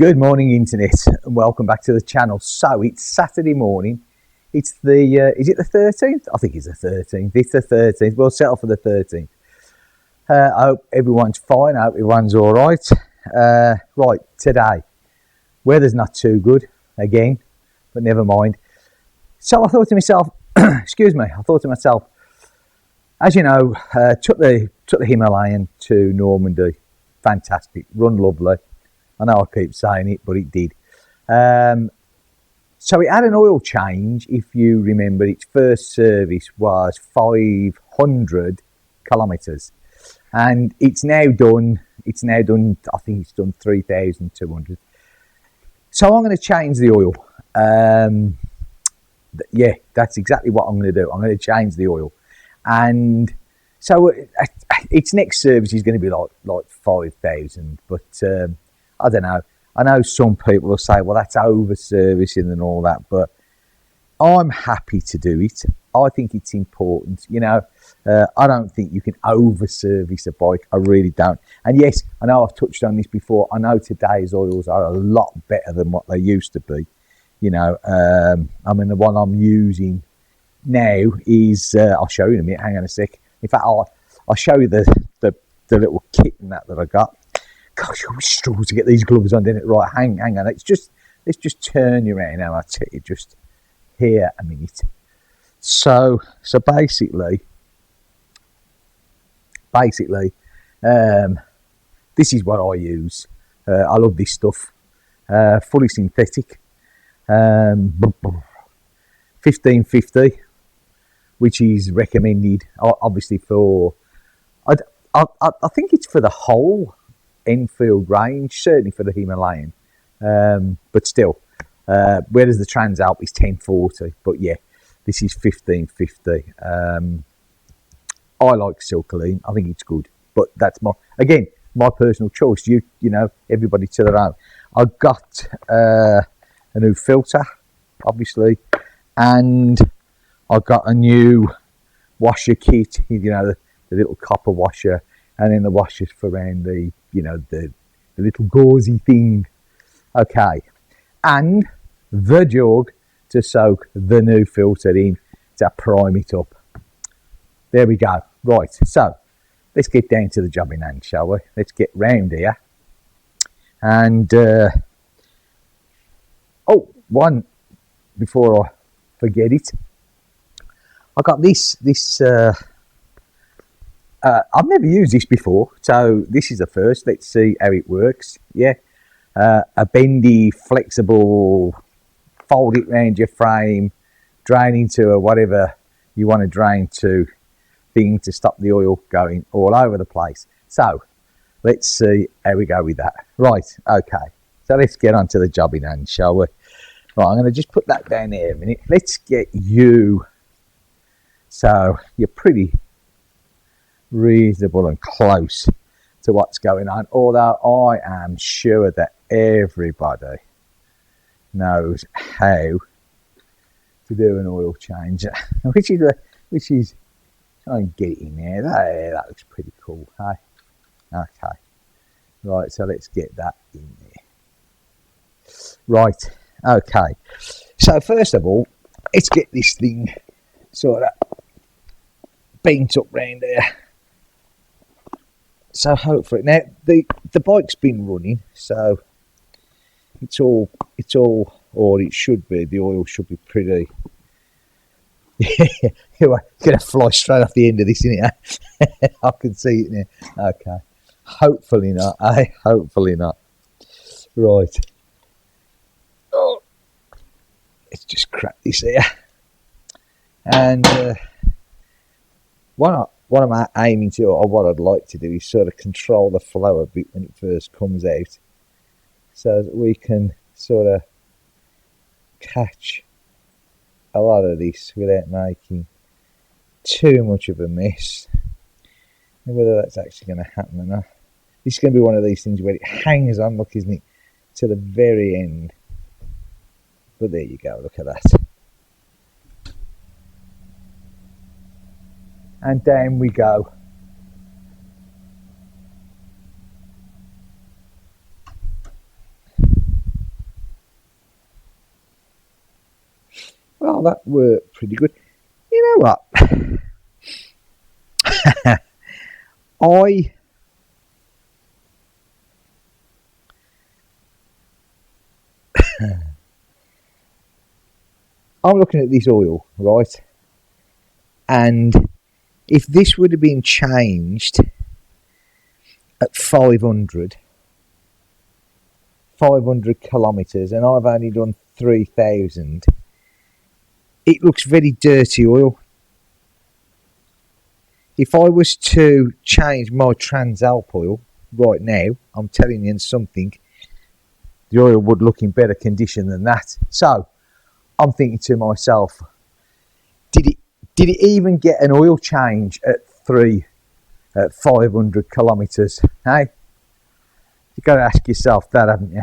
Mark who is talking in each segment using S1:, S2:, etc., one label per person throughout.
S1: Good morning, internet, and welcome back to the channel. So it's Saturday morning. It's the is it the 13th? I think it's the 13th. It's the 13th. We'll settle for the 13th. I hope everyone's fine. I hope everyone's all right. Right, today weather's not too good again, but never mind. So I thought to myself, excuse me. I thought to myself, as you know, took the Himalayan to Normandy. Fantastic, run lovely. I know I keep saying it, but it did. So it had an oil change. If you remember, its first service was 500 kilometres, and it's now done. I think it's done 3,200. So I'm going to change the oil. Yeah, that's exactly what I'm going to do. I'm going to change the oil, and so its next service is going to be like 5,000, but. I don't know. I know some people will say, well, that's over servicing and all that, but I'm happy to do it. I think it's important. You know, I don't think you can over service a bike. I really don't. And yes, I know I've touched on this before. I know today's oils are a lot better than what they used to be. You know, I mean, the one I'm using now is, I'll show you in a minute. Hang on a sec. In fact, I'll show you the little kit and that I got. Gosh, I always struggle to get these gloves on, didn't it? Right, hang on. Let's just turn you around now. I'll tell you just here a minute. So basically, this is what I use. I love this stuff. Fully synthetic. 1550, which is recommended, obviously for. I think it's for the whole enfield range, certainly for the Himalayan, but still, whereas the Transalp is 1040, but yeah, this is 1550. I like Silkaline. I think it's good, but that's my personal choice. You know, everybody to their own. I got a new filter, obviously, and I got a new washer kit. You know, the little copper washer, and then the washers for around the, you know, the little gauzy thing. Okay. And the jug to soak the new filter in to prime it up. There we go. Right. So let's get down to the job in hand, shall we? Let's get round here. And, one, before I forget it, I got this I've never used this before, so this is the first. Let's see how it works. Yeah, a bendy, flexible, fold it round your frame, drain into a whatever you want to drain to thing to stop the oil going all over the place. So let's see how we go with that. Right, okay. So let's get on to the job in hand, shall we? Right, I'm going to just put that down there a minute. Let's get you. So you're pretty reasonable and close to what's going on, although I am sure that everybody knows how to do an oil change, which is try and get it in there. That looks pretty cool, hey? Okay, right, so let's get that in there. Right, okay, so first of all, let's get this thing sort of bent up round there. So hopefully, now the bike's been running, so it's all, or it should be. The oil should be pretty. You're gonna fly straight off the end of this, isn't it? I can see it now. Okay, hopefully not. Hopefully not. Right. Oh, let's just crack this here, and what I'm aiming to, or what I'd like to do, is sort of control the flow a bit when it first comes out, so that we can sort of catch a lot of this without making too much of a mess. And whether that's actually going to happen or not, this is going to be one of these things where it hangs on, look, isn't it, to the very end. But there you go, look at that. And down we go. Well, that worked pretty good. You know what? I'm looking at this oil, right? And if this would have been changed at 500 kilometres and I've only done 3,000, it looks very dirty oil. If I was to change my Transalp oil right now, I'm telling you something, the oil would look in better condition than that. So I'm thinking to myself, did it even get an oil change at 500 kilometres? Hey, you've got to ask yourself that, haven't you?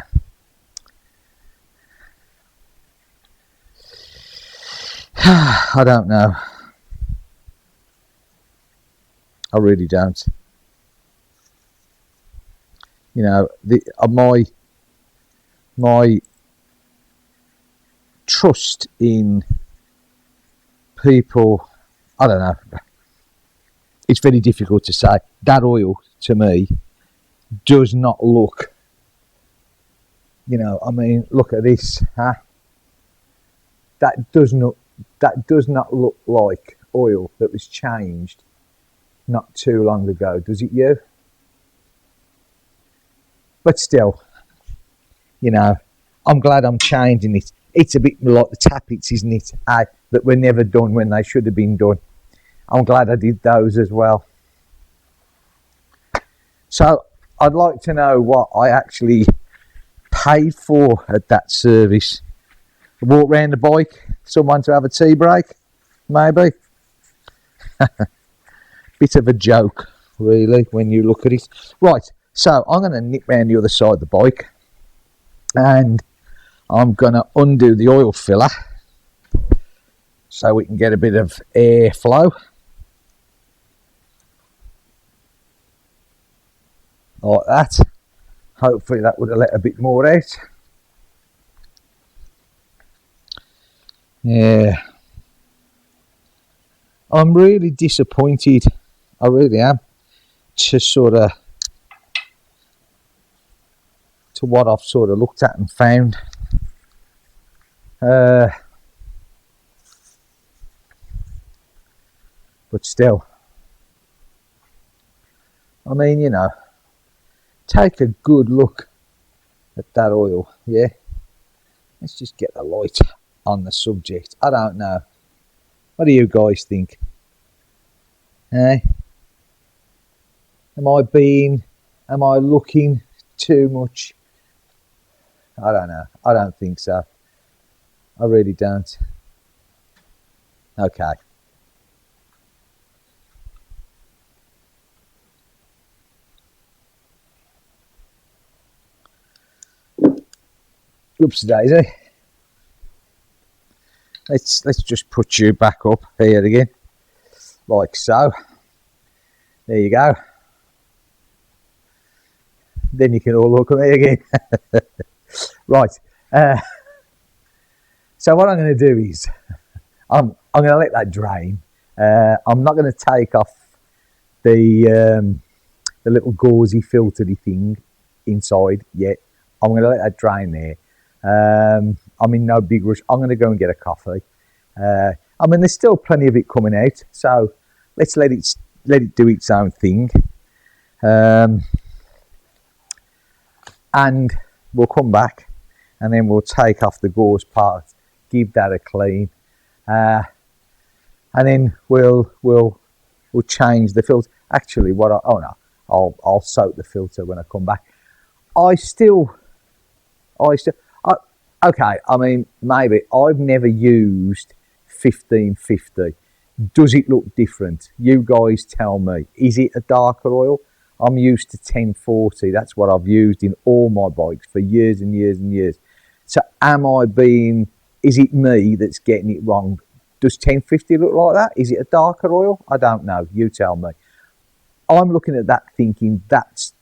S1: I don't know. I really don't. You know, my trust in people, I don't know. It's very difficult to say. That oil, to me, does not look, you know, I mean, look at this, huh? That does not look like oil that was changed not too long ago, does it, you? But still, you know, I'm glad I'm changing it. It's a bit like the tappets, isn't it? That were never done when they should have been done. I'm glad I did those as well. So I'd like to know what I actually paid for at that service. Walk round the bike, someone to have a tea break, maybe. Bit of a joke, really, when you look at it. Right, so I'm going to nip round the other side of the bike and I'm going to undo the oil filler so we can get a bit of airflow. Like that. Hopefully that would have let a bit more out. Yeah. I'm really disappointed. I really am. To what I've sort of looked at and found. But still, I mean, you know, take a good look at that oil, yeah? Let's just get the light on the subject. I don't know. What do you guys think? Eh? Am I looking too much? I don't know. I don't think so. I really don't. Okay. Oops daisy. Let's just put you back up here again. Like so. There you go. Then you can all look at me again. Right. So what I'm going to do is I'm going to let that drain. I'm not going to take off the little gauzy filtery thing inside yet. I'm going to let that drain there. I'm in no big rush. I'm going to go and get a coffee. I mean, there's still plenty of it coming out, so let's let it do its own thing. And we'll come back and then we'll take off the gauze part, give that a clean, and then we'll change the filter. Actually, I'll soak the filter when I come back. Okay, I mean, maybe I've never used 1550. Does it look different? You guys tell me. Is it a darker oil? I'm used to 1040. That's what I've used in all my bikes for years and years and years. So is it me that's getting it wrong? Does 1050 look like that? Is it a darker oil? I don't know. You tell me. I'm looking at that thinking that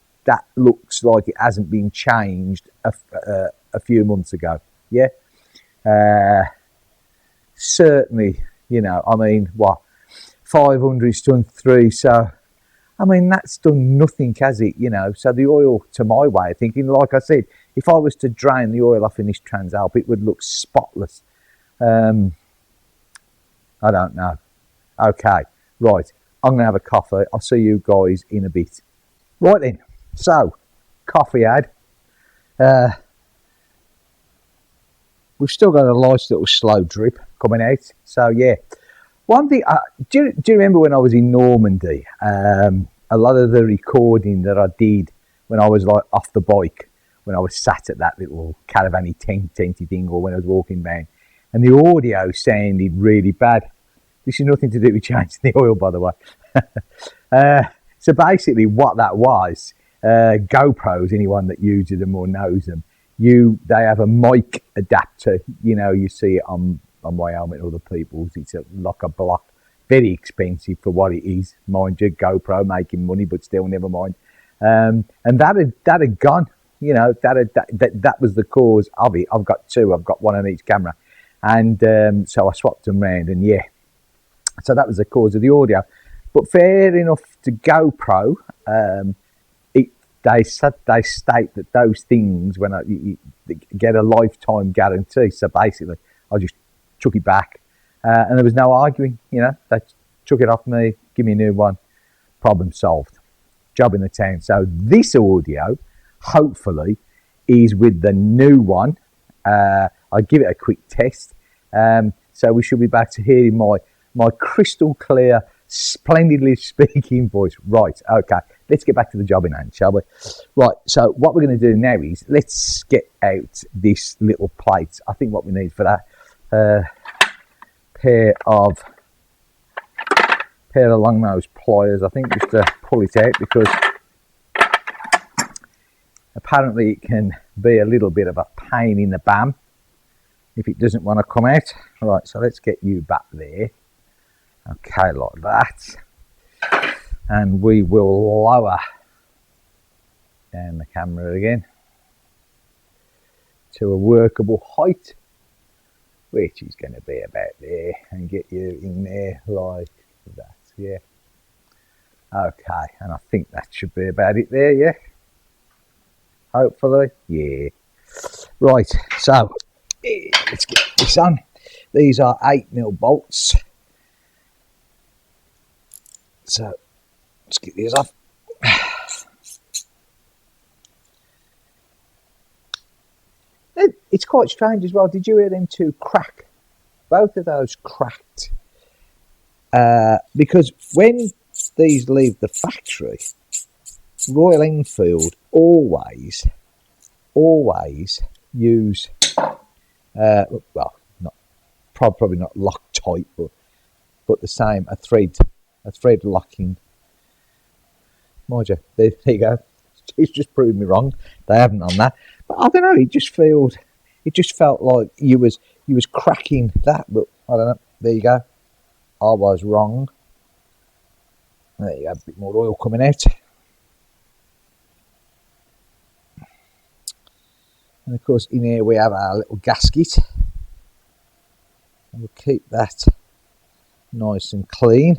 S1: looks like it hasn't been changed a few months ago. Yeah. certainly, you know, I mean, what, 500's done 3, so I mean, that's done nothing, has it? You know, so the oil, to my way of thinking, like I said, if I was to drain the oil off in this Transalp, it would look spotless. I don't know. Okay, right. I'm going to have a coffee. I'll see you guys in a bit. Right then. So, coffee ad. We've still got a nice little slow drip coming out. So, yeah. One thing, do you remember when I was in Normandy? A lot of the recording that I did when I was like off the bike, when I was sat at that little caravan tenty thing, or when I was walking down, and the audio sounded really bad. This is nothing to do with changing the oil, by the way. So basically, what that was, GoPros, anyone that uses them or knows them, they have a mic adapter. You know, you see it on my helmet, other people's. It's like a block. Very expensive for what it is, mind you. GoPro making money, but still, never mind. And that had gone. You know, that was the cause of it. I've got 2. I've got one on each camera, and so I swapped them round. And yeah, so that was the cause of the audio. But fair enough to GoPro, they state that those things, when you get a lifetime guarantee. So basically, I just took it back. And there was no arguing, you know. They took it off me, give me a new one, problem solved, job in the town. So this audio, hopefully, is with the new one. I'll give it a quick test. So we should be back to hearing my crystal clear, splendidly speaking voice. Right, okay, let's get back to the job in hand, shall we? Right, so what we're going to do now is, let's get out this little plate. I think what we need for that, pair of long nose pliers, I think, just to pull it out, because apparently it can be a little bit of a pain in the bum if it doesn't want to come out. Right, so let's get you back there. Okay, like that. And we will lower down the camera again to a workable height, which is going to be about there, and get you in there like that. Yeah. Okay, and I think that should be about it there. Yeah. Hopefully. Yeah. Right. So let's get this on. These are 8mm bolts. So let's get these off. It's quite strange as well. Did you hear them 2 crack? Both of those cracked. Because when these leave the factory, Royal Enfield always use, well, not probably not Loctite, but the same, a thread locking. Mind you, there you go. It's just proved me wrong. They haven't on that. But I don't know. It just felt like you was cracking that. But I don't know. There you go. I was wrong. There you go. A bit more oil coming out. And of course, in here we have our little gasket. And we'll keep that nice and clean.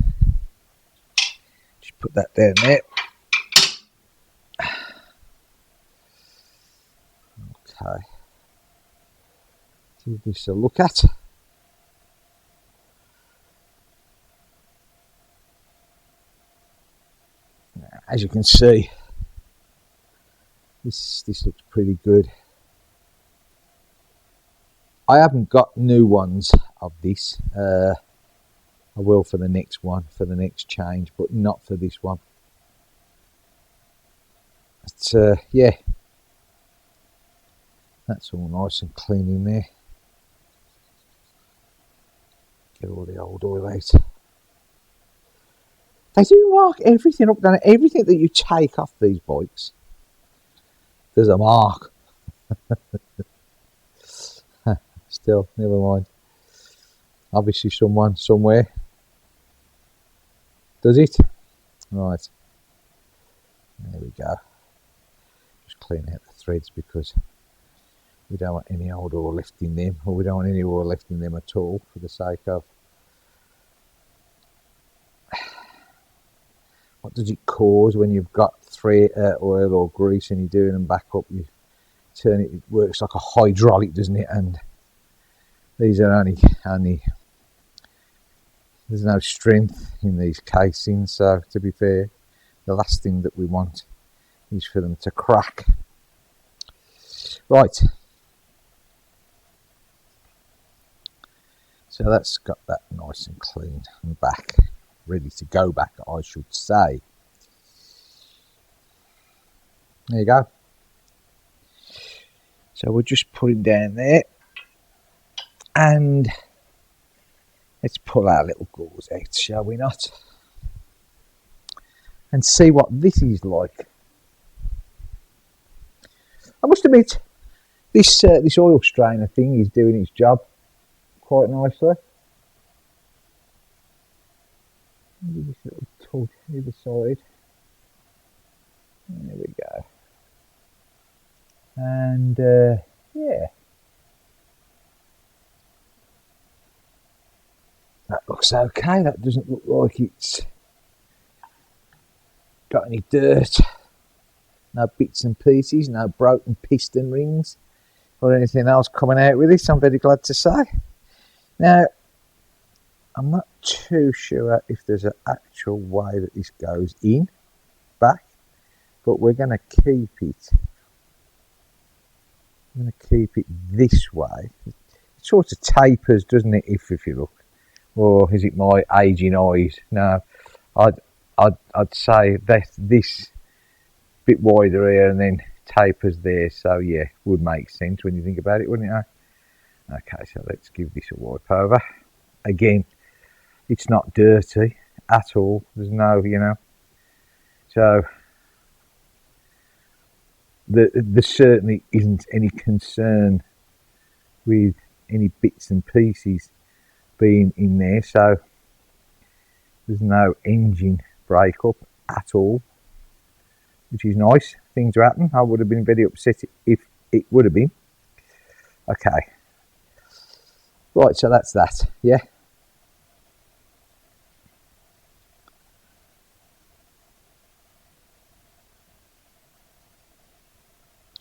S1: Just put that down there. Okay. Give this a look at. As you can see, this looks pretty good. I haven't got new ones of this. I will for the next one, for the next change, but not for this one. But yeah, that's all nice and clean in there. Get all the old oil out. They do mark everything up, don't they? Everything that you take off these bikes, there's a mark. Still, never mind. Obviously someone, somewhere, does it. Right. There we go. Just clean out the threads because We don't want any old oil left in them, or we don't want any oil left in them at all, for the sake of, what does it cause when you've got oil or grease and you're doing them back up? You turn it, it works like a hydraulic, doesn't it? And these are only there's no strength in these casings, so to be fair, the last thing that we want is for them to crack. Right, so that's got that nice and clean and back, ready to go back, I should say. There you go. So we'll just put him down there, and let's pull our little gauze out, shall we not? And see what this is like. I must admit, this oil strainer thing is doing its job quite nicely. Maybe this little tug either side. There we go. And yeah, that looks okay. That doesn't look like it's got any dirt, no bits and pieces, no broken piston rings or anything else coming out with it, I'm very glad to say. Now, I'm not too sure if there's an actual way that this goes in, back, but we're going to keep it. I'm going to keep it this way. It sort of tapers, doesn't it, if you look? Or is it my aging eyes? No, I'd say that this bit wider here and then tapers there. So yeah, would make sense when you think about it, wouldn't it? Okay, so let's give this a wipe over. Again, it's not dirty at all. There's no, so there certainly isn't any concern with any bits and pieces being in there. So there's no engine breakup at all, which is nice. Things are happening. I would have been very upset if it would have been. Okay. Right, so that's that, yeah.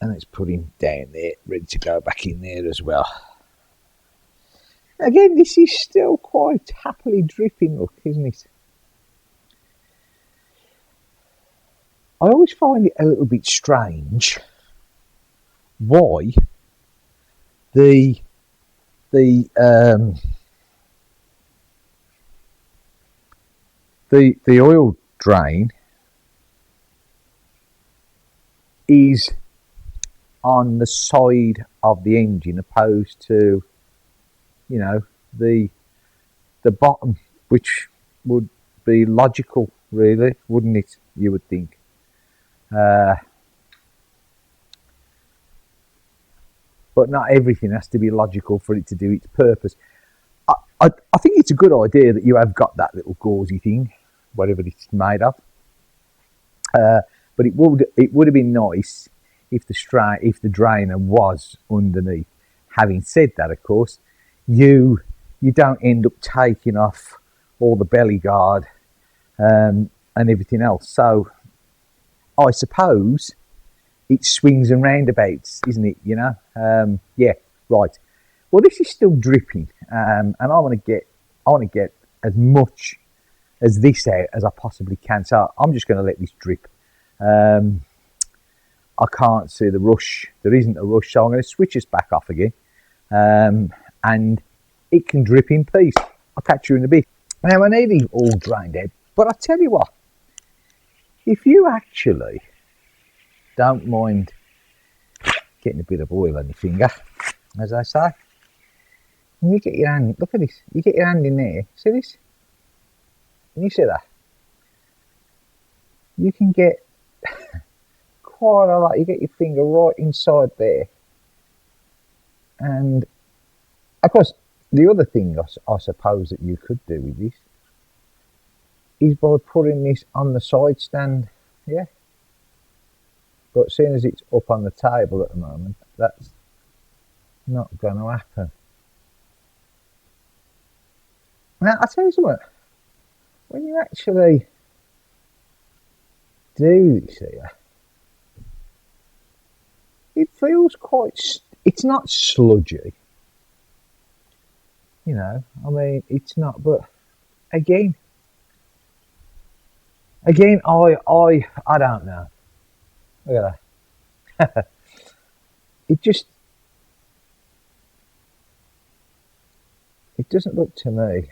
S1: And let's put him down there, ready to go back in there as well. Again, this is still quite happily dripping, look, isn't it? I always find it a little bit strange why the oil drain is on the side of the engine opposed to, the bottom, which would be logical, really, wouldn't it? You would think. But not everything has to be logical for it to do its purpose. I think it's a good idea that you have got that little gauzy thing, whatever it's made of. But it would have been nice if the drainer was underneath. Having said that, of course, you don't end up taking off all the belly guard and everything else. So I suppose it swings and roundabouts, isn't it? Yeah, right. Well, this is still dripping, and I want to get as much as this out as I possibly can. So I'm just going to let this drip. I can't see the rush. There isn't a rush, so I'm going to switch this back off again, and it can drip in peace. I'll catch you in a bit. Now, I need it all drained out, but I tell you what, if you actually don't mind getting a bit of oil on your finger, as I say, and you get your hand, look at this, you get your hand in there, see this? Can you see that? You can get quite a lot, you get your finger right inside there. And of course, the other thing I suppose that you could do with this is by putting this on the side stand, yeah. But seeing as it's up on the table at the moment, that's not going to happen. Now, I'll tell you something, when you actually do this here, it feels quite, it's not sludgy, you know, I mean, it's not, but again, I don't know. Look at that. It just, it doesn't look to me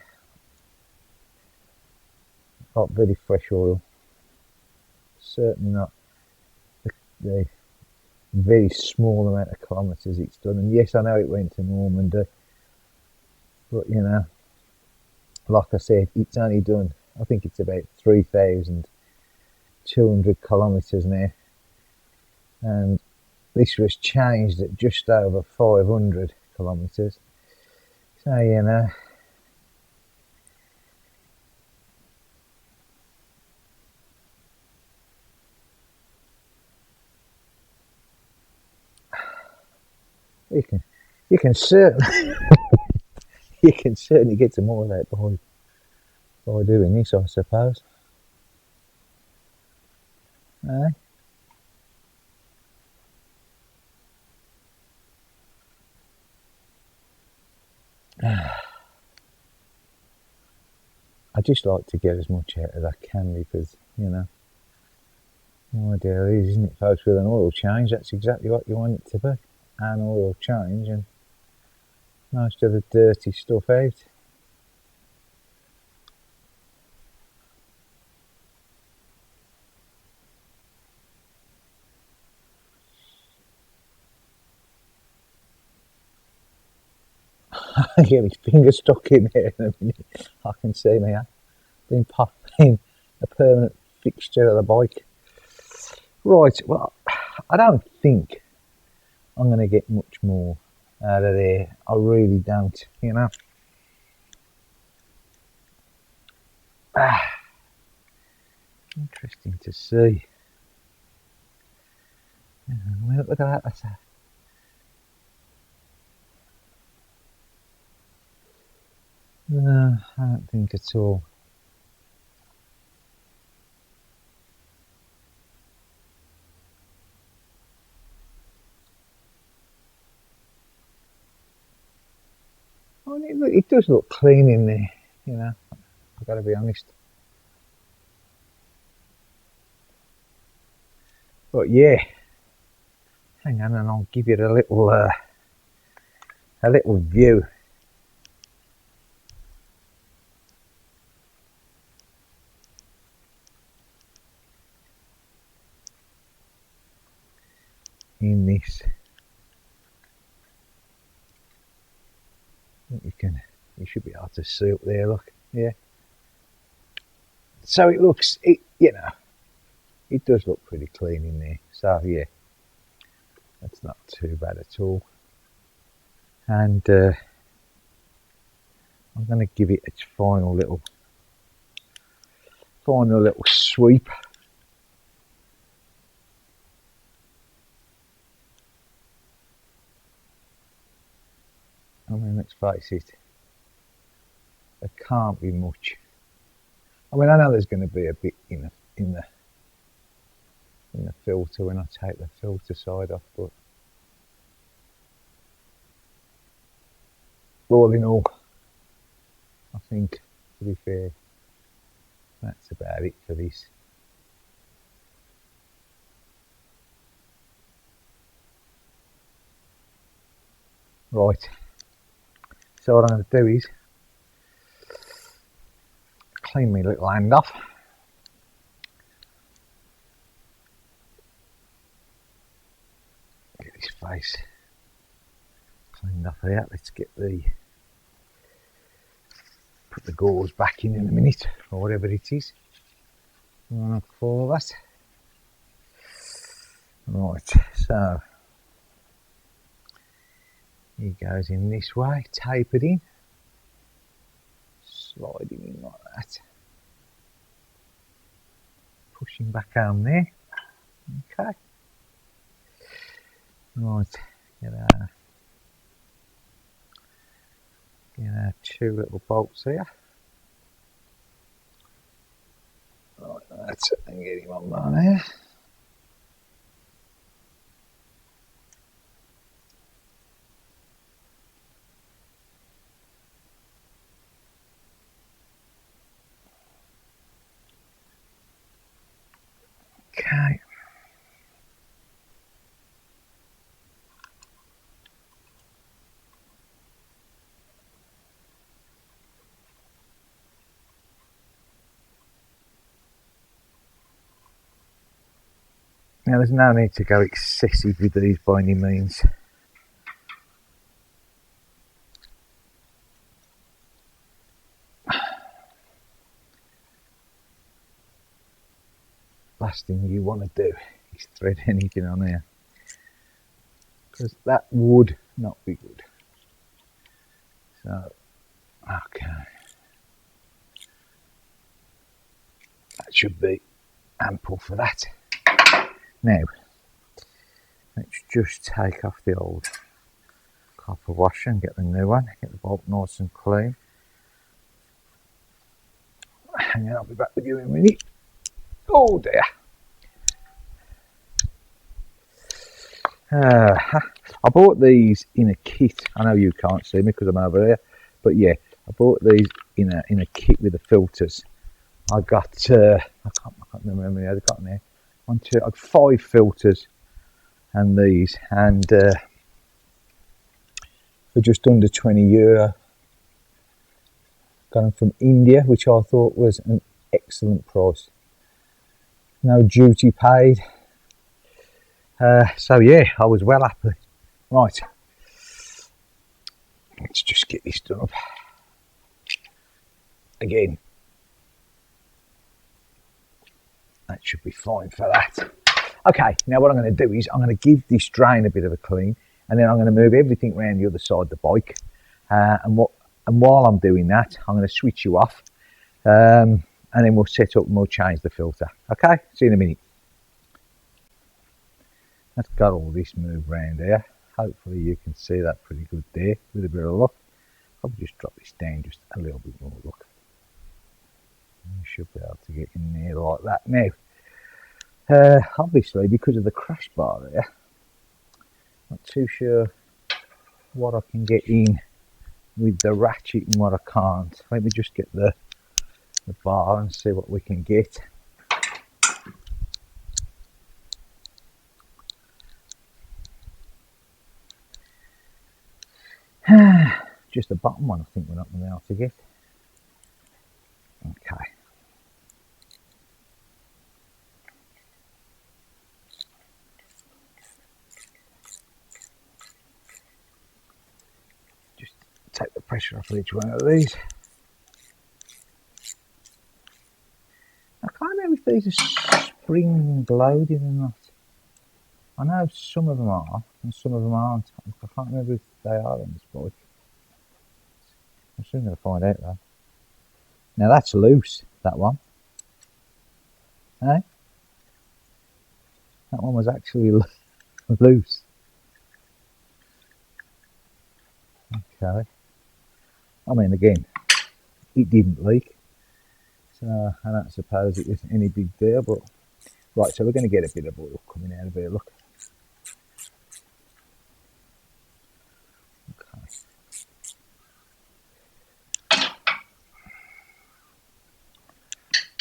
S1: like very fresh oil. Certainly not the very small amount of kilometres it's done. And yes, I know it went to Normandy, but you know, like I said, it's only done, I think it's about 3,200 kilometres now, and this was changed at just over 500 kilometres. So you know, you can you can certainly you can certainly get some more of that by doing this, I suppose. Eh? I just like to get as much out as I can because, you know, the idea is, isn't it, folks, with an oil change, that's exactly what you want it to be. An oil change and most of the dirty stuff out. I get my finger stuck in there in a minute. I can see me being popping a permanent fixture of the bike. Right, well, I don't think I'm going to get much more out of there. I really don't, you know. Interesting to see. Look at that. That's no, I don't think at all. I mean, it does look clean in there, you know. I've got to be honest. But yeah, hang on, and I'll give you a little view. In this, you should be able to see up there. Look, yeah. So it looks, you know, it does look pretty clean in there. So yeah, that's not too bad at all. And I'm going to give it its final little sweep. I mean, let's face it, there can't be much. I mean, I know there's going to be a bit in the filter when I take the filter side off, but all in all, I think, to be fair, that's about it for this. Right, so what I'm going to do is clean my little hand off. Get this face cleaned off here. Let's get put the gauze back in a minute, or whatever it is. Up for that. Right, so he goes in this way, tapered in, sliding in like that, pushing back home there. Okay, right, get out. 2 little bolts here. Right, that's it, and get him on there. Okay. Now there's no need to go excessive with these by any means. Last thing you want to do is thread anything on there, because that would not be good. So, okay. That should be ample for that. Now, let's just take off the old copper washer and get the new one, get the bolt nice and clean. And then I'll be back with you in a minute. Oh dear. I bought these in a kit. I know you can't see me because I'm over there, but yeah, I bought these in a kit with the filters. I got I can't remember how I got in there. I had 5 filters and these, and for just under €20. Got them from India, which I thought was an excellent price. No duty paid. So yeah, I was well happy. Right, let's just get this done up. Again, that should be fine for that. Okay, now what I'm going to do is I'm going to give this drain a bit of a clean, and then I'm going to move everything around the other side of the bike. And while I'm doing that, I'm going to switch you off, and then we'll set up and we'll change the filter. Okay, see you in a minute. Let's got all this moved around here. Hopefully you can see that pretty good there with a bit of luck. I'll just drop this down just a little bit more, look. You should be able to get in there like that. Now, obviously because of the crash bar there, not too sure what I can get in with the ratchet and what I can't. Let me just get the bar and see what we can get. Just the bottom one I think we're not going to be able to get. Okay. Just take the pressure off each one of these. I can't remember if these are spring loaded or not. I know some of them are and some of them aren't. I can't remember if they are on this bike. I'm soon going to find out though. Now that's loose, that one. Eh? That one was actually loose. Okay. I mean, again, it didn't leak. So I don't suppose it was any big deal, but right, so we're going to get a bit of oil coming out of here, look.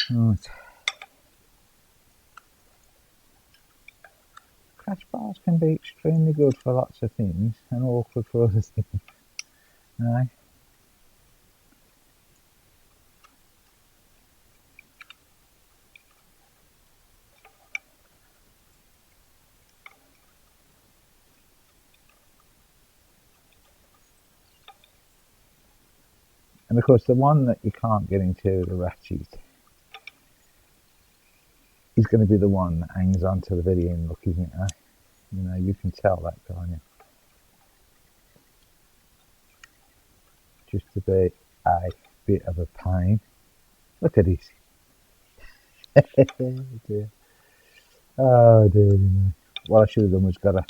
S1: Right. Crash bars can be extremely good for lots of things and awkward for other things. Right? And of course the one that you can't get into the ratchet is going to be the one that hangs on to the very end, look, isn't it? Eh? You know, you can tell that, can't you? Just to be a bit of a pain. Look at this. Oh dear. Oh dear, you know. What I should have done was got a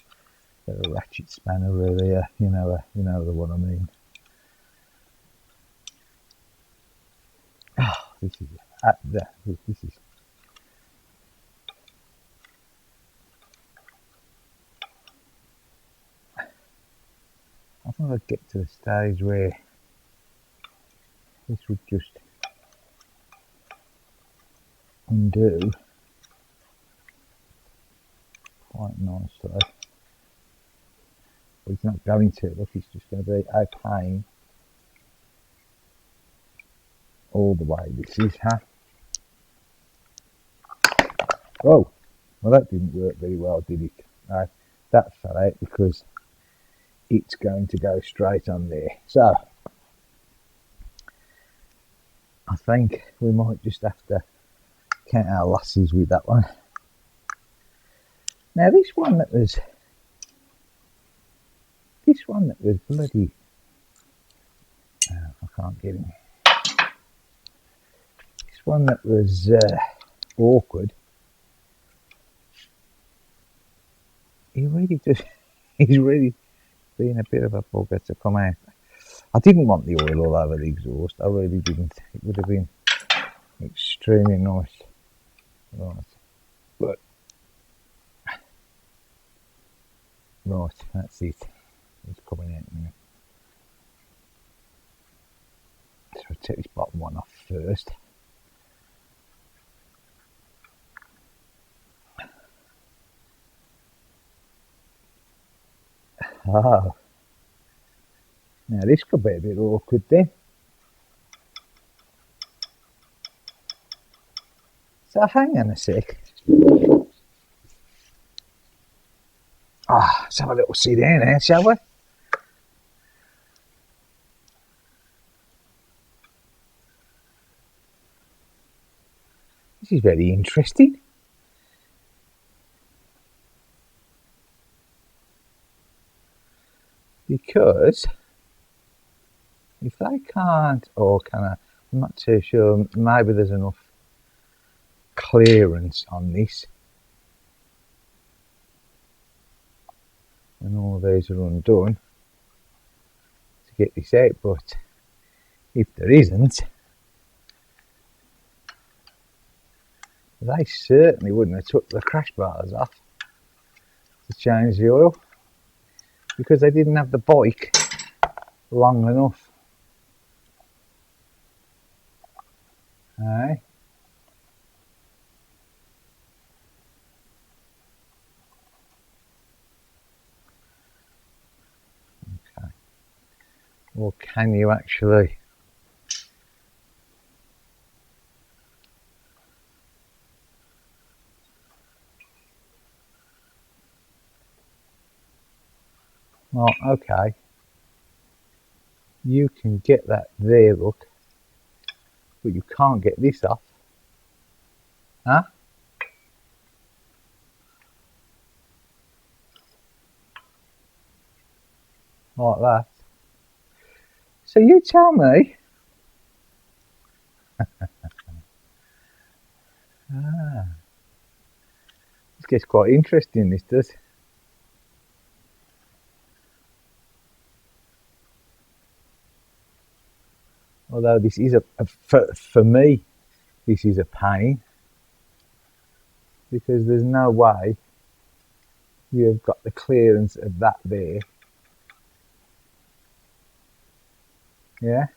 S1: ratchet spanner really, you know the one I mean. this is this is. I think I'd get to the stage where this would just undo quite nicely. But it's not going to. Look, it's just going to be a pain all the way. This is, huh? Oh, well, that didn't work very well, did it? That fell out because it's going to go straight on there. So I think we might just have to count our losses with that one. Now this one that was bloody, I can't get him. This one that was awkward. He's really being a bit of a bugger to come out. I didn't want the oil all over the exhaust. I really didn't. It would have been extremely nice. Right. But right, that's it. It's coming out now. So I'll take this bottom one off first. Oh. Now this could be a bit awkward then. So hang on a sec. Let's have a little sit down there, shall we? This is very interesting. Because if they can't, or can I, I'm not too sure, maybe there's enough clearance on this when all these are undone to get this out, but if there isn't, they certainly wouldn't have took the crash bars off to change the oil because they didn't have the bike long enough. Aye. Okay. Or can you actually? Well, okay. You can get that there, look, but you can't get this off. Huh? Like that. So you tell me. This gets quite interesting, this does. Although this is for me, this is a pain because there's no way you've got the clearance of that there. Yeah.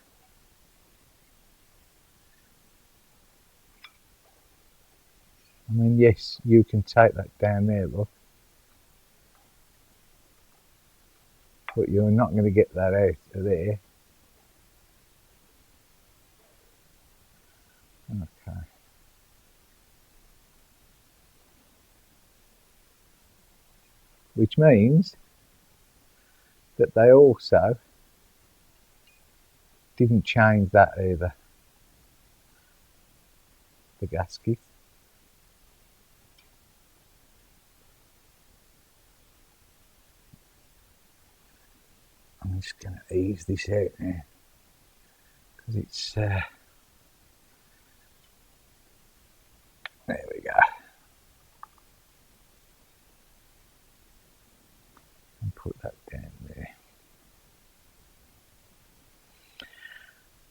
S1: I mean, yes, you can take that down there, look, but you're not going to get that out of there. Okay. Which means that they also didn't change that either, the gasket. I'm just going to ease this out now because it's there we go, and put that down there.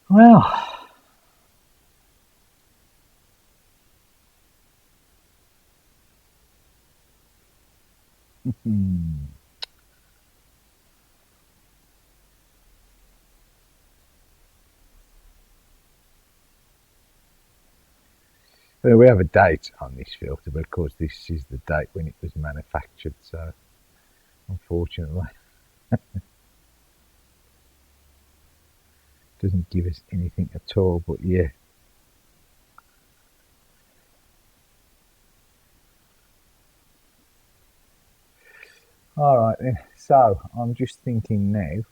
S1: Well, Well, we have a date on this filter, but of course this is the date when it was manufactured, so unfortunately doesn't give us anything at all. But yeah, all right then. So I'm just thinking now,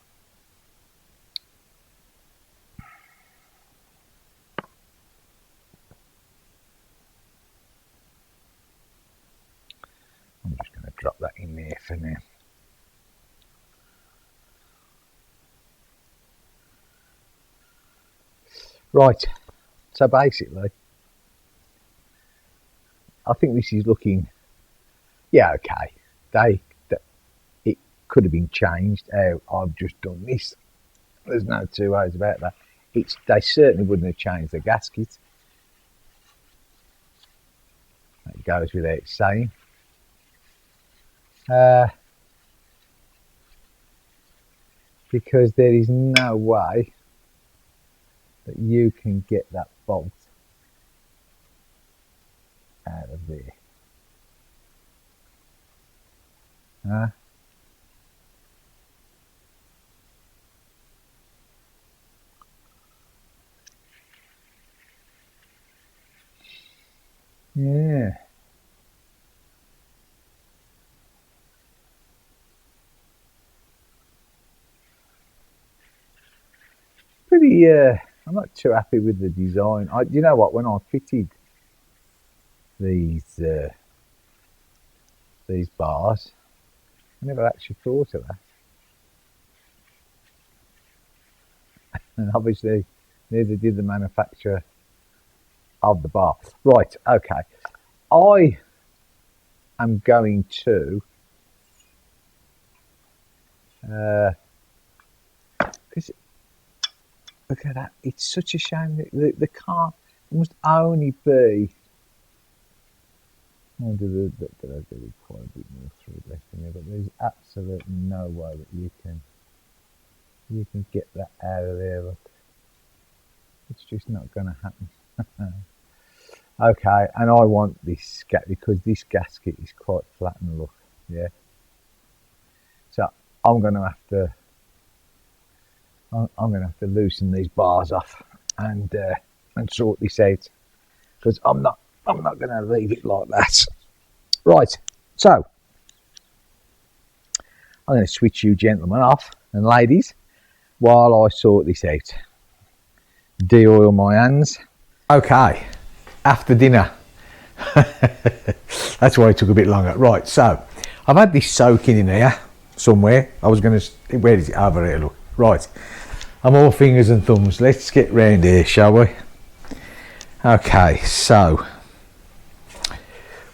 S1: I'm just going to drop that in there for now. Right, so basically I think this is looking, yeah, okay. It could have been changed how I've just done this. There's no two ways about that. They certainly wouldn't have changed the gasket. That goes without saying. Because there is no way that you can get that bolt out of there. Yeah. Pretty, I'm not too happy with the design. You know what, when I fitted these bars, I never actually thought of that. And obviously neither did the manufacturer of the bar. Right, okay. I am going to because look at that, it's such a shame that the car must only be, I do quite a bit more through left in there, but there's absolutely no way that you can get that out of there. Look, it's just not going to happen. Okay, and I want this because this gasket is quite flat and look, yeah. So I'm going to have to loosen these bars off and sort this out, because I'm not going to leave it like that. Right, so I'm going to switch you gentlemen off and ladies while I sort this out. De-oil my hands. Okay, after dinner. That's why it took a bit longer. Right, so I've had this soaking in here somewhere. I was going to, where is it? Over here, look. Right, I'm all fingers and thumbs. Let's get round here, shall we? Okay, so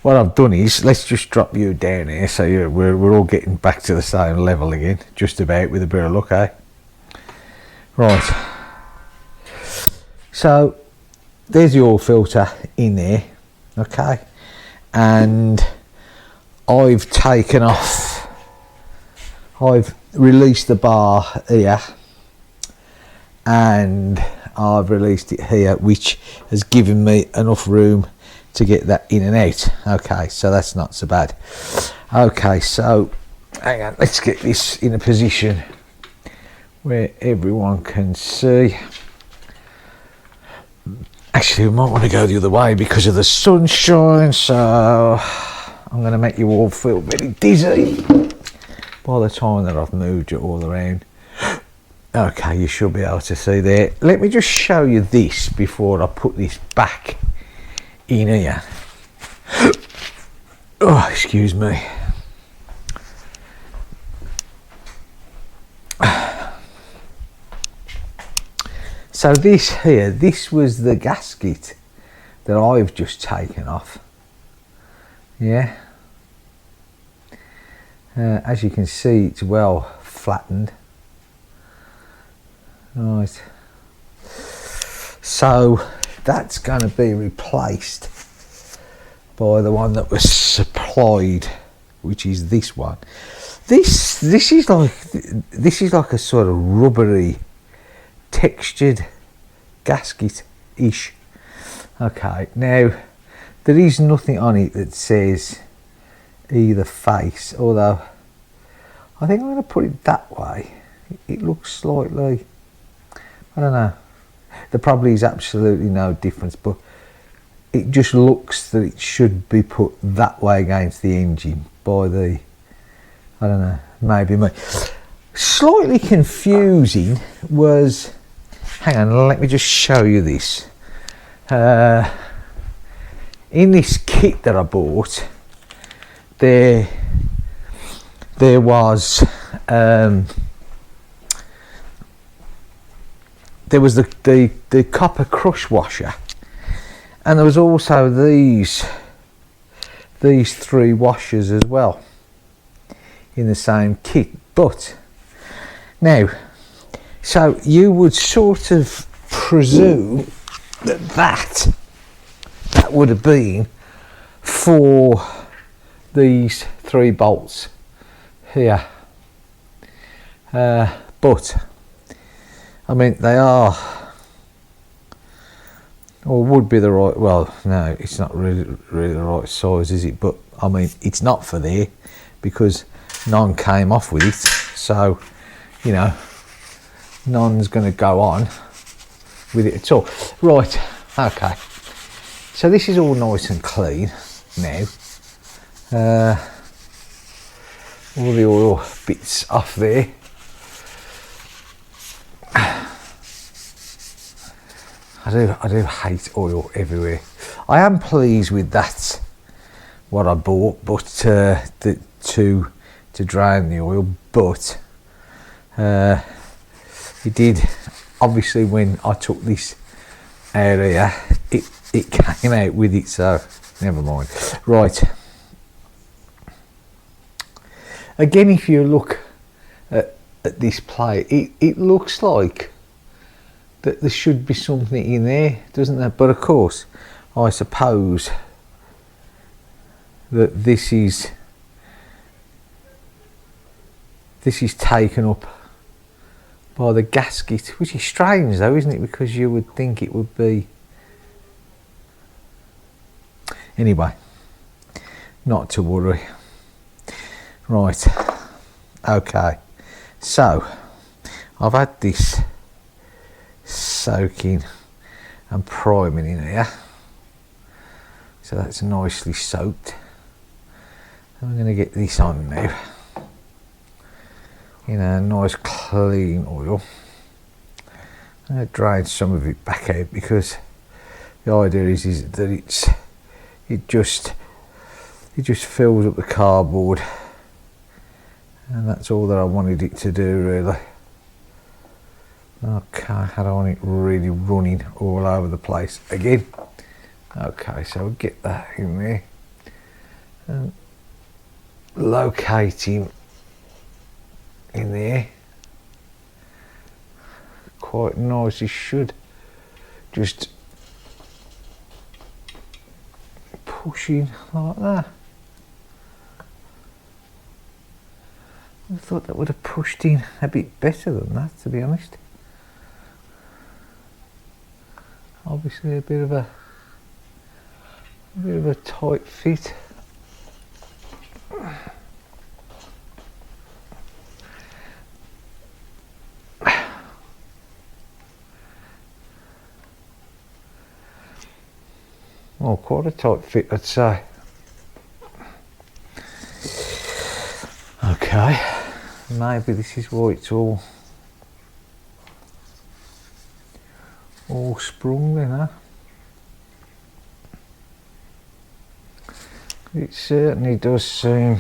S1: what I've done is, let's just drop you down here so we're all getting back to the same level again, just about, with a bit of luck, eh? Right, so there's the oil filter in there, okay, and I've released the bar here and I've released it here, which has given me enough room to get that in and out. Okay, so that's not so bad. Okay, so hang on, let's get this in a position where everyone can see. Actually, we might want to go the other way because of the sunshine, so I'm going to make you all feel very dizzy by the time that I've moved it all around. Okay, you should be able to see there. Let me just show you this before I put this back in here. Oh, excuse me. So this here, this was the gasket that I've just taken off. Yeah. As you can see, it's well flattened. Right. So that's going to be replaced by the one that was supplied, which is this one. This is like a sort of rubbery, textured gasket ish. Okay, now There is nothing on it that says either face, although I think I'm going to put it that way. It looks slightly, I don't know, there probably is absolutely no difference, but it just looks that it should be put that way against the engine by the, I don't know, maybe me. Slightly confusing was, hang on, let me just show you this. In this kit that I bought, there was the copper crush washer, and there was also these three washers as well in the same kit. But now, so you would sort of presume that would have been for these 3 bolts here, but I mean they are, or would be the right, well no, it's not really the right size, is it? But I mean it's not for there because none came off with it, so you know none's going to go on with it at all. Right, okay, so this is all nice and clean now. All the oil bits off there. I do hate oil everywhere. I am pleased with that, what I bought, but to drain the oil, but it did, obviously when I took this out here, it came out with it, so never mind. Right. Again, if you look at this plate, it looks like that there should be something in there, doesn't there? But of course, I suppose that this is taken up by the gasket, which is strange though, isn't it? Because you would think it would be. Anyway, not to worry. Right, okay, so I've had this soaking and priming in here, so that's nicely soaked. I'm going to get this on now in a nice clean oil. I'm going to drain some of it back out because the idea is that it just fills up the cardboard. And that's all that I wanted it to do, really. Okay, I don't want it really running all over the place again. Okay, so we'll get that in there. And locating in there. Quite nice, it should just push in like that. I thought that would have pushed in a bit better than that, to be honest. Obviously a bit of a tight fit. Oh, quite a tight fit, I'd say. Okay, maybe this is why it's all sprung then, huh? It certainly does seem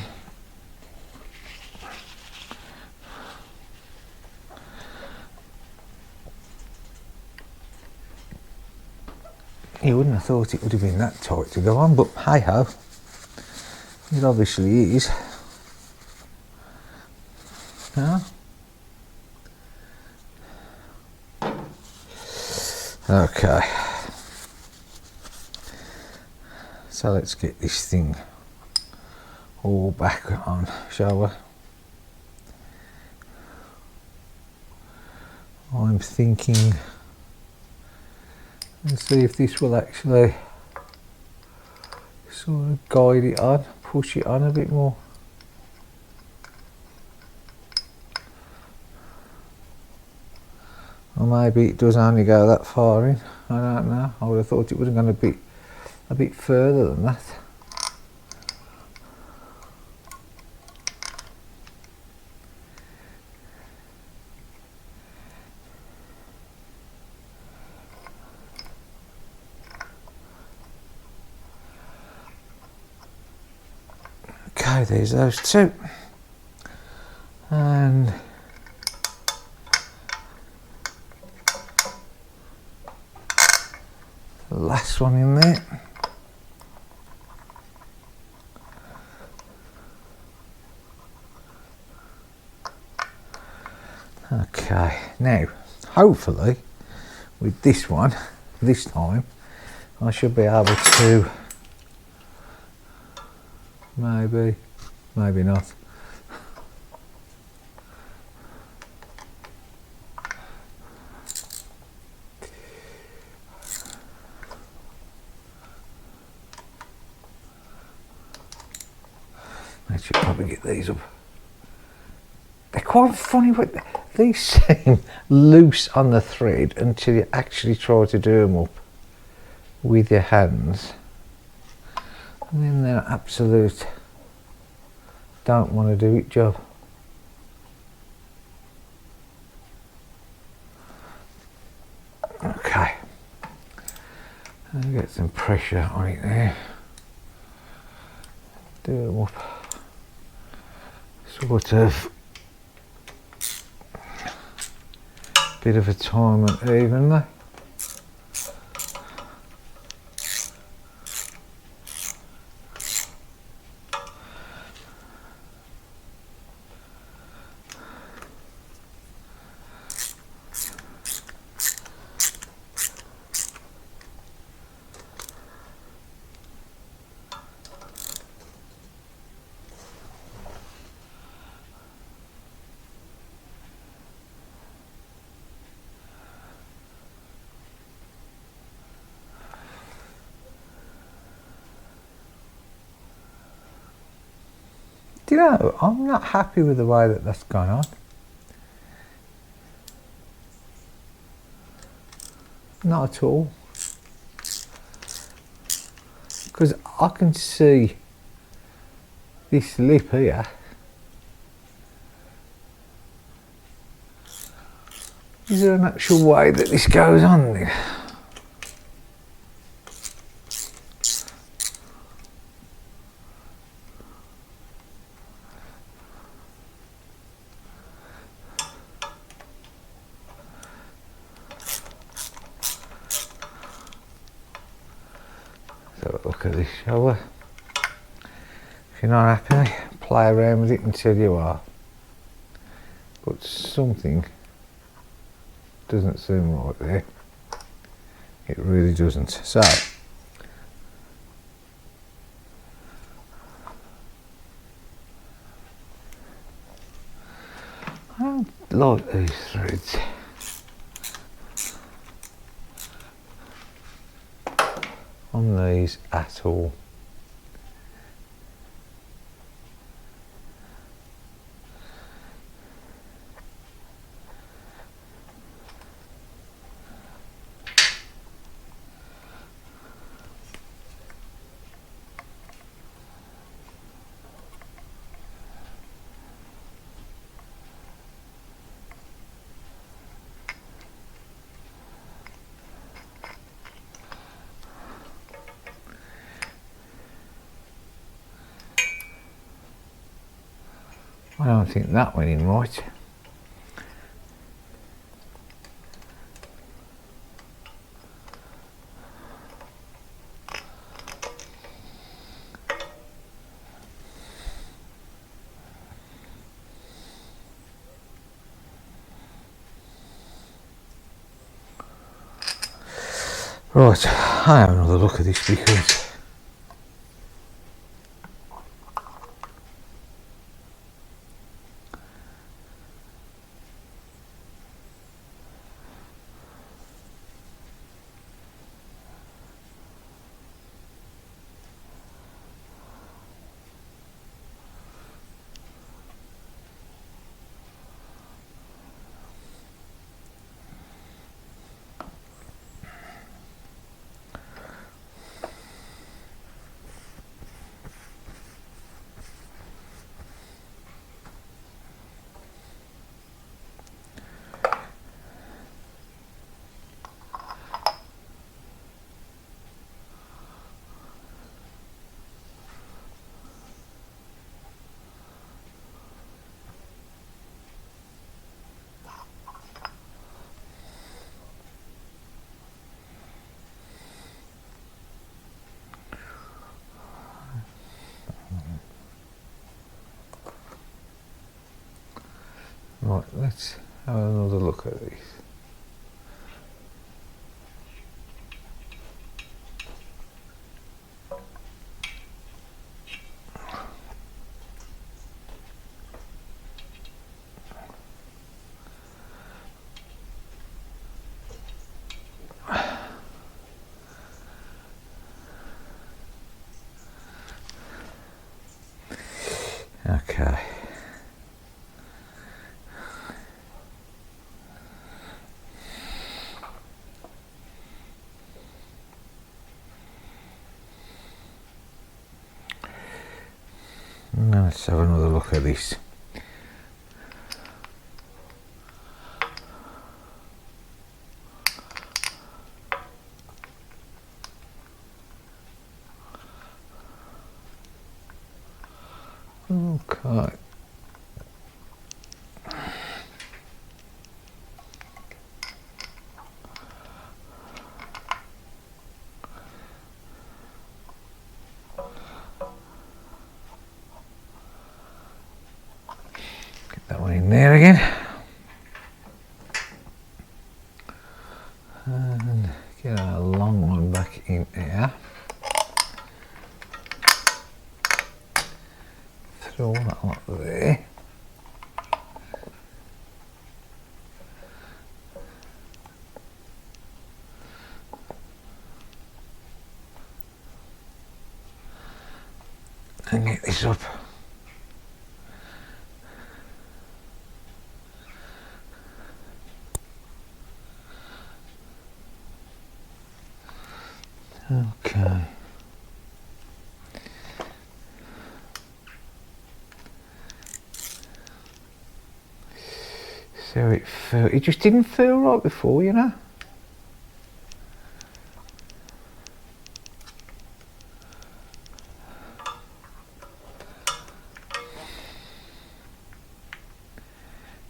S1: you wouldn't have thought it would have been that tight to go on, but hey ho, it obviously is. Yeah. Okay, so let's get this thing all back on, shall we? I'm thinking, let's see if this will actually
S2: sort of guide it on, push it on a bit more. Or maybe it does only go that far in, I don't know. I would have thought it was going to be a bit further than that. Okay, there's those two. And the last one in there. Okay, now hopefully with this one, this time, I should be able to, maybe not. I should probably get these up. They're quite funny, but these seem loose on the thread until you actually try to do them up with your hands. And then they're absolute don't want to do it job. Okay. I'll get some pressure on it there. Do them up sort of bit of a time and evenly. Do you know, I'm not happy with the way that that's gone on. Not at all. Because I can see this lip here. Is there an actual way that this goes on then? Look at this, shall we? If you're not happy, play around with it until you are. But something doesn't seem right there. It really doesn't. So, I don't like these threads. On these at all. I don't think that went in right. Right, I have another look at this because Right, let's have another look at these. Okay. Now let's have another look at this. Okay. Get that one in there again. And get a long one back in here. Throw that one there. And get this up. Okay. So it just didn't feel right before, you know.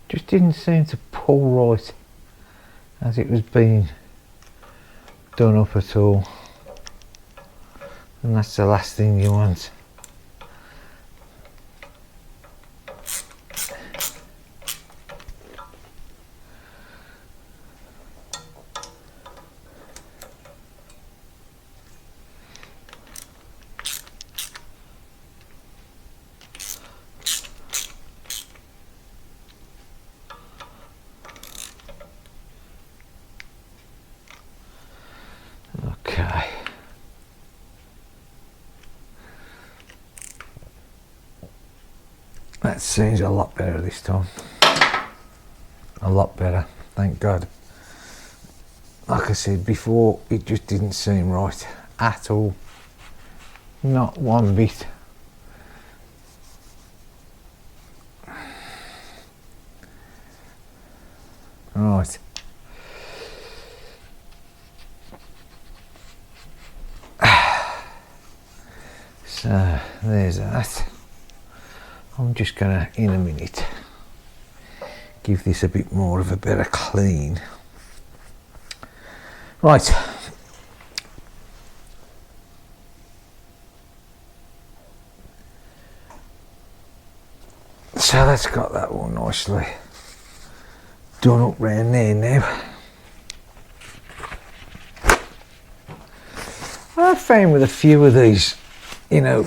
S2: Just didn't seem to pull right as it was being done up at all. And that's the last thing you want. Okay. That seems a lot better this time. A lot better, thank God. Like I said before, it just didn't seem right at all. Not one bit. Right. So there's that. I'm just gonna, in a minute, give this a bit more of a better clean. Right. So that's got that all nicely done up round there now. I found with a few of these, you know,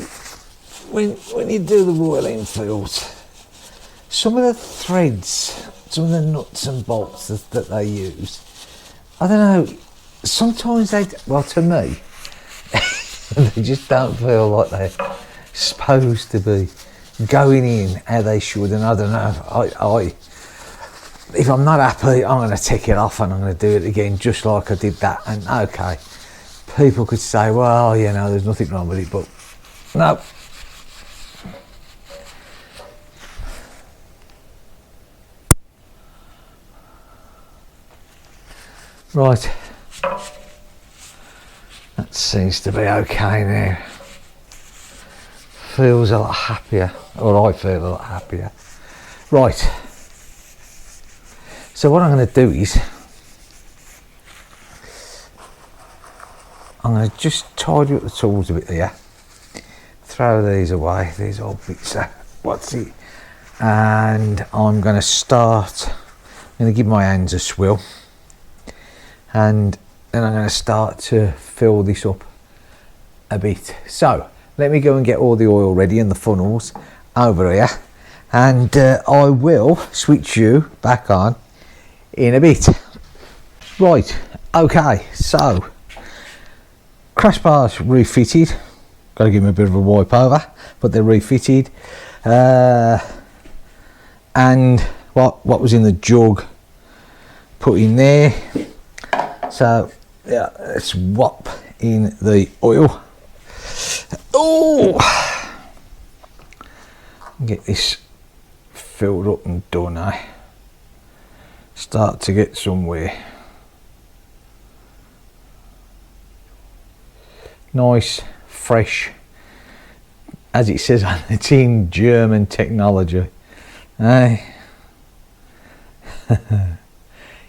S2: when you do the Royal Enfields, some of the threads, some of the nuts and bolts that they use, I don't know, sometimes they, well, to me, they just don't feel like they're supposed to be going in how they should. And I don't know, if I'm not happy, I'm going to take it off and I'm going to do it again just like I did that. And okay, people could say, well, you know, there's nothing wrong with it, but no. Right, that seems to be okay now. Feels a lot happier, or I feel a lot happier. Right, so what I'm going to do is, I'm going to just tidy up the tools a bit here, throw these away, these old bits, what's it, and I'm going to start. I'm going to give my hands a swill, and then I'm going to start to fill this up a bit. So let me go and get all the oil ready and the funnels over here, and I will switch you back on in a bit. Right, okay, so crash bars refitted. Got to give them a bit of a wipe over, but they're refitted. And what was in the jug put in there. So yeah, let's whop in the oil. Oh, get this filled up and done. Start to get somewhere. Nice, fresh, as it says on the tin, German technology.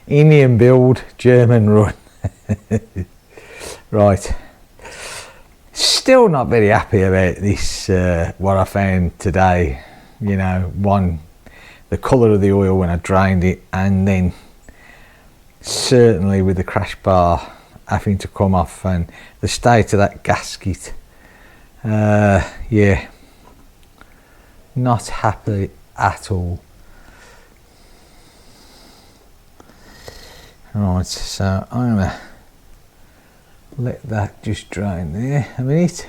S2: Indian build, German run. Right. Still not very happy about this, what I found today. You know, one, the colour of the oil when I drained it, and then certainly with the crash bar having to come off, and the state of that gasket. Yeah, not happy at all. Right, so I'm gonna let that just drain there a minute.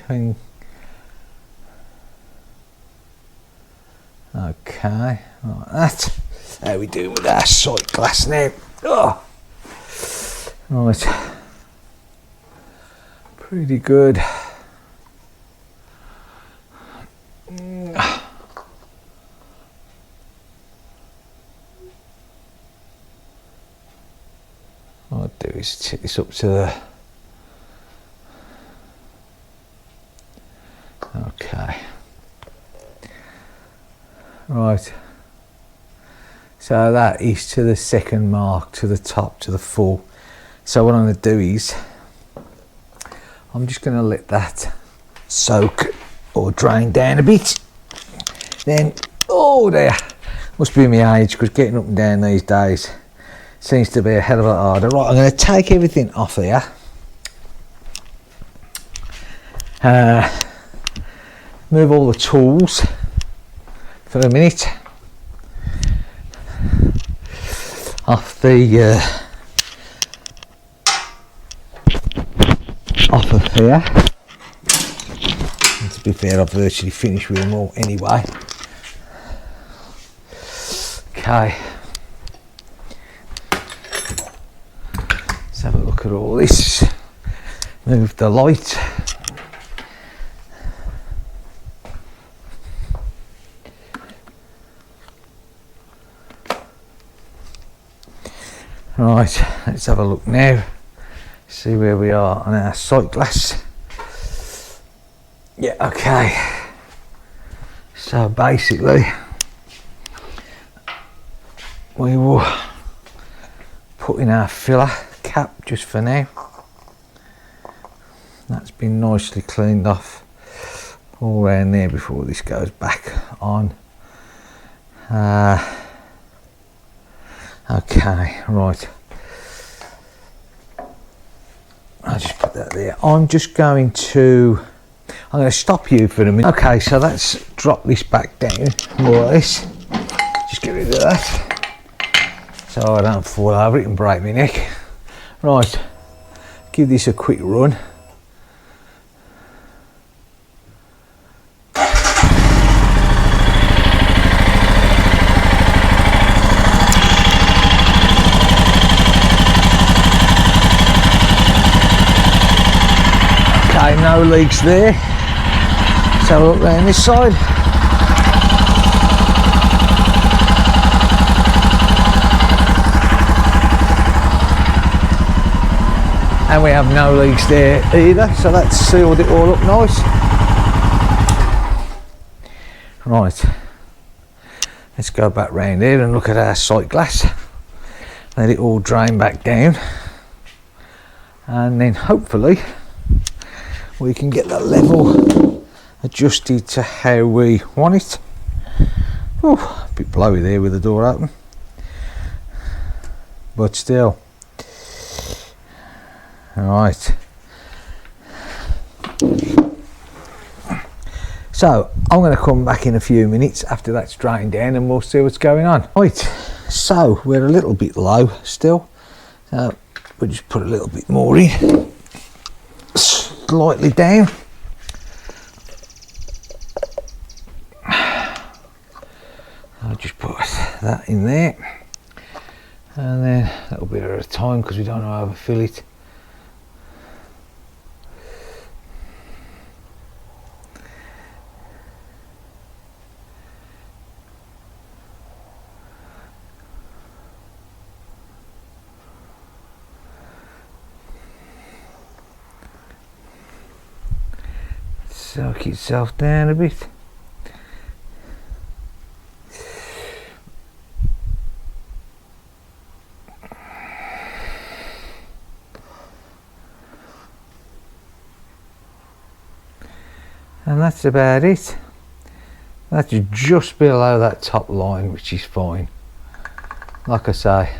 S2: Okay, like that. How we doing with our sight glass now? Oh, right, pretty good. What I'll do is take this up to the. Okay. Right. So that is to the second mark, to the top, to the full. So what I'm going to do is, I'm just going to let that soak or drain down a bit. Then, oh dear, must be my age, because getting up and down these days seems to be a hell of a lot harder. Right, I'm going to take everything off here. Move all the tools for a minute off the off of here. And to be fair, I've virtually finished with them all anyway. Okay. Let's have a look at all this. Move the light. Right, let's have a look now. See where we are on our sight glass. Yeah, okay. So basically, we will put in our filler cap just for now. That's been nicely cleaned off all around there before this goes back on. Okay, right. I'll just put that there. I'm going to stop you for a minute. Okay, so let's drop this back down, more or less. Just get rid of that, so I don't fall over it and break my neck. Right, give this a quick run. Okay, no leaks there. So look round this side. And we have no leaks there either, so that's sealed it all up nice. Right, let's go back round here and look at our sight glass. Let it all drain back down, and then hopefully we can get that level adjusted to how we want it. A bit blowy there with the door open, but still. Alright, so I'm going to come back in a few minutes after that's drained down and we'll see what's going on. Right, so we're a little bit low still, so we'll just put a little bit more in, slightly down. I'll just put that in there, and then a little bit at a time because we don't want to overfill it. Soak itself down a bit. And that's about it. That's just below that top line, which is fine. Like I say,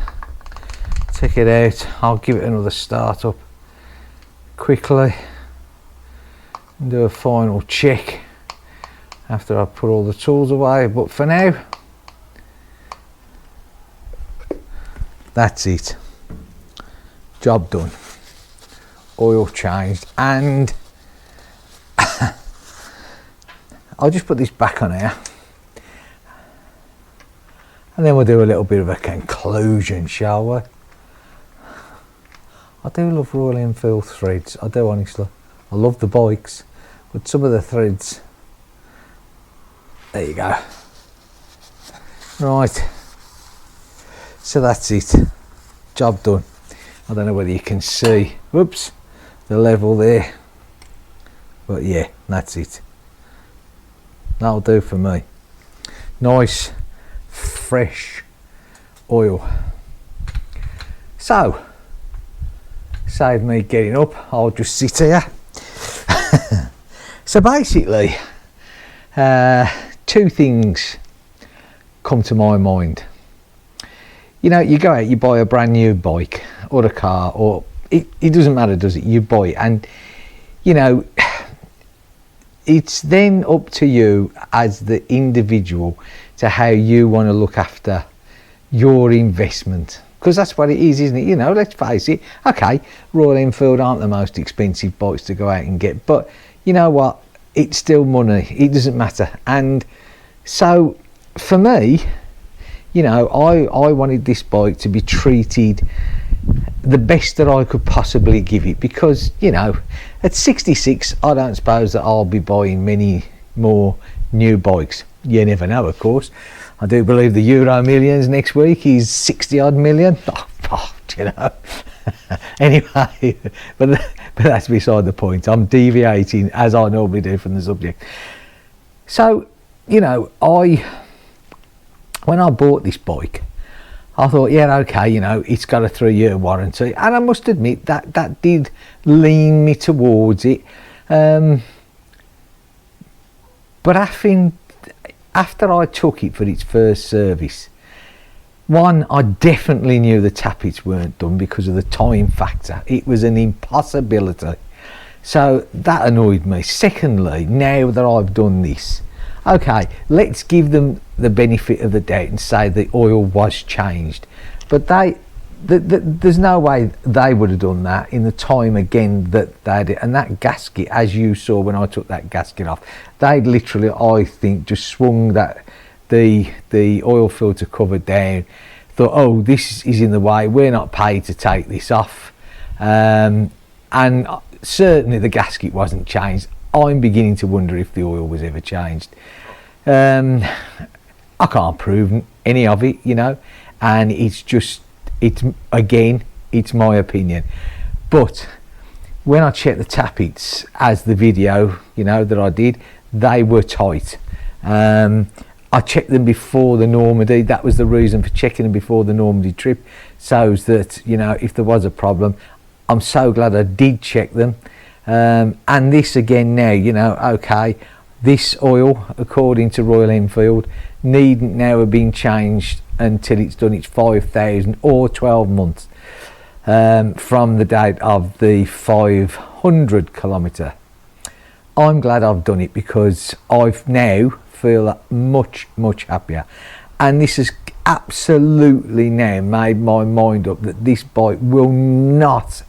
S2: take it out, I'll give it another start up quickly and do a final check after I put all the tools away, but for now that's it. Job done, oil changed, and I'll just put this back on here and then we'll do a little bit of a conclusion, shall we? I do love Royal Enfield threads, I do honestly. I love the bikes, but some of the threads, there you go. Right, so that's it, job done. I don't know whether you can see, whoops, the level there, but yeah, that's it. That'll do for me. Nice, fresh oil. So, save me getting up, I'll just sit here. So basically, two things come to my mind. You know, you go out, you buy a brand new bike or a car, or it doesn't matter, does it? You buy it, and you know, it's then up to you as the individual to how you want to look after your investment, because that's what it is, isn't it? You know, let's face it, okay, Royal Enfield aren't the most expensive bikes to go out and get, but you know what, it's still money, it doesn't matter. And so for me, you know, I wanted this bike to be treated the best that I could possibly give it, because you know, at 66 I don't suppose that I'll be buying many more new bikes. You never know, of course. I do believe the Euro Millions next week is 60 odd million. Oh, you know. Anyway, but that's beside the point. I'm deviating as I normally do from the subject. So, you know, when I bought this bike, I thought, yeah, okay, you know, it's got a 3-year warranty, and I must admit that did lean me towards it. But after I took it for its first service, one, I definitely knew the tappets weren't done because of the time factor. It was an impossibility. So that annoyed me. Secondly, now that I've done this, okay, let's give them the benefit of the doubt and say the oil was changed. But there's no way they would have done that in the time again that they did. And that gasket, as you saw when I took that gasket off, they literally, I think, just swung that the oil filter cover down, thought, oh, this is in the way, we're not paid to take this off. And certainly the gasket wasn't changed. I'm beginning to wonder if the oil was ever changed. I can't prove any of it, you know, and it's my opinion. But when I checked the tappets, as the video, you know, that I did, they were tight. I checked them before the Normandy. That was the reason for checking them before the Normandy trip, so that, you know, if there was a problem. I'm so glad I did check them. And this again now, you know, okay, This oil, according to Royal Enfield, needn't now have been changed until it's done its 5,000 or 12 months from the date of the 500 kilometre. I'm glad I've done it because I've now feel much happier, and this has absolutely now made my mind up that this bike will not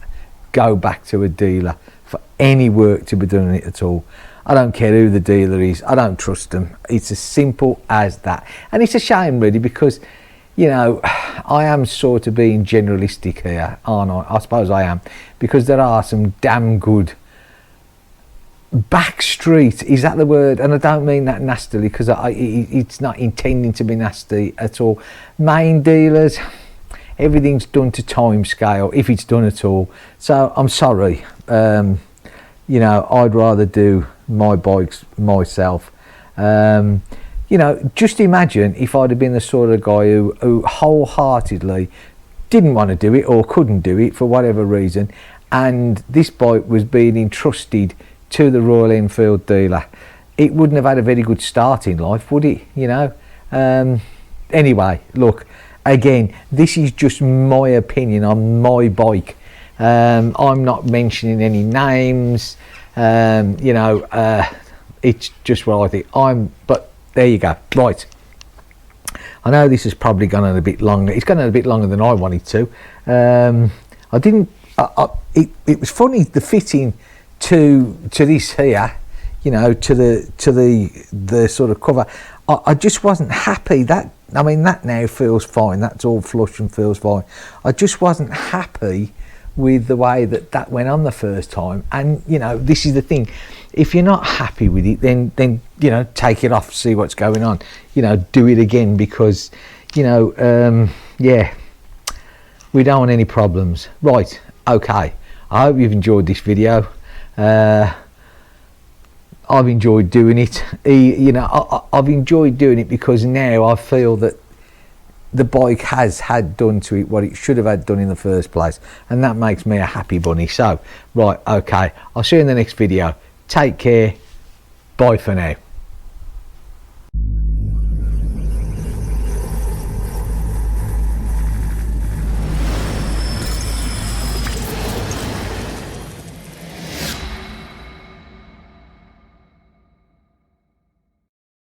S2: go back to a dealer for any work to be done on it at all. I don't care who the dealer is, I don't trust them. It's as simple as that. And it's a shame really, because you know, I am sort of being generalistic here, aren't I? I suppose I am, because there are some damn good backstreet, is that the word? And I don't mean that nastily, because it's not intending to be nasty at all. Main dealers, everything's done to time scale, if it's done at all. So I'm sorry, you know, I'd rather do my bikes myself. You know, just imagine if I'd have been the sort of guy who wholeheartedly didn't want to do it or couldn't do it for whatever reason, and this bike was being entrusted to the Royal Enfield dealer. It wouldn't have had a very good start in life, would it? You know. Anyway, look, again, this is just my opinion on my bike. I'm not mentioning any names. You know, it's just what I think. But there you go. Right. I know this has probably gone on a bit longer. It's gone on a bit longer than I wanted to. I didn't. It was funny, the fitting to this here, you know, to the sort of cover. I just wasn't happy. That, I mean, that now feels fine. That's all flush and feels fine. I just wasn't happy with the way that went on the first time. And you know, this is the thing, if you're not happy with it, then you know, take it off, see what's going on, you know, do it again, because you know, yeah, we don't want any problems. Right, okay, I hope you've enjoyed this video. I've enjoyed doing it. You know, I've enjoyed doing it because now I feel that the bike has had done to it what it should have had done in the first place, and that makes me a happy bunny. So right, okay, I'll see you in the next video. Take care, bye for now.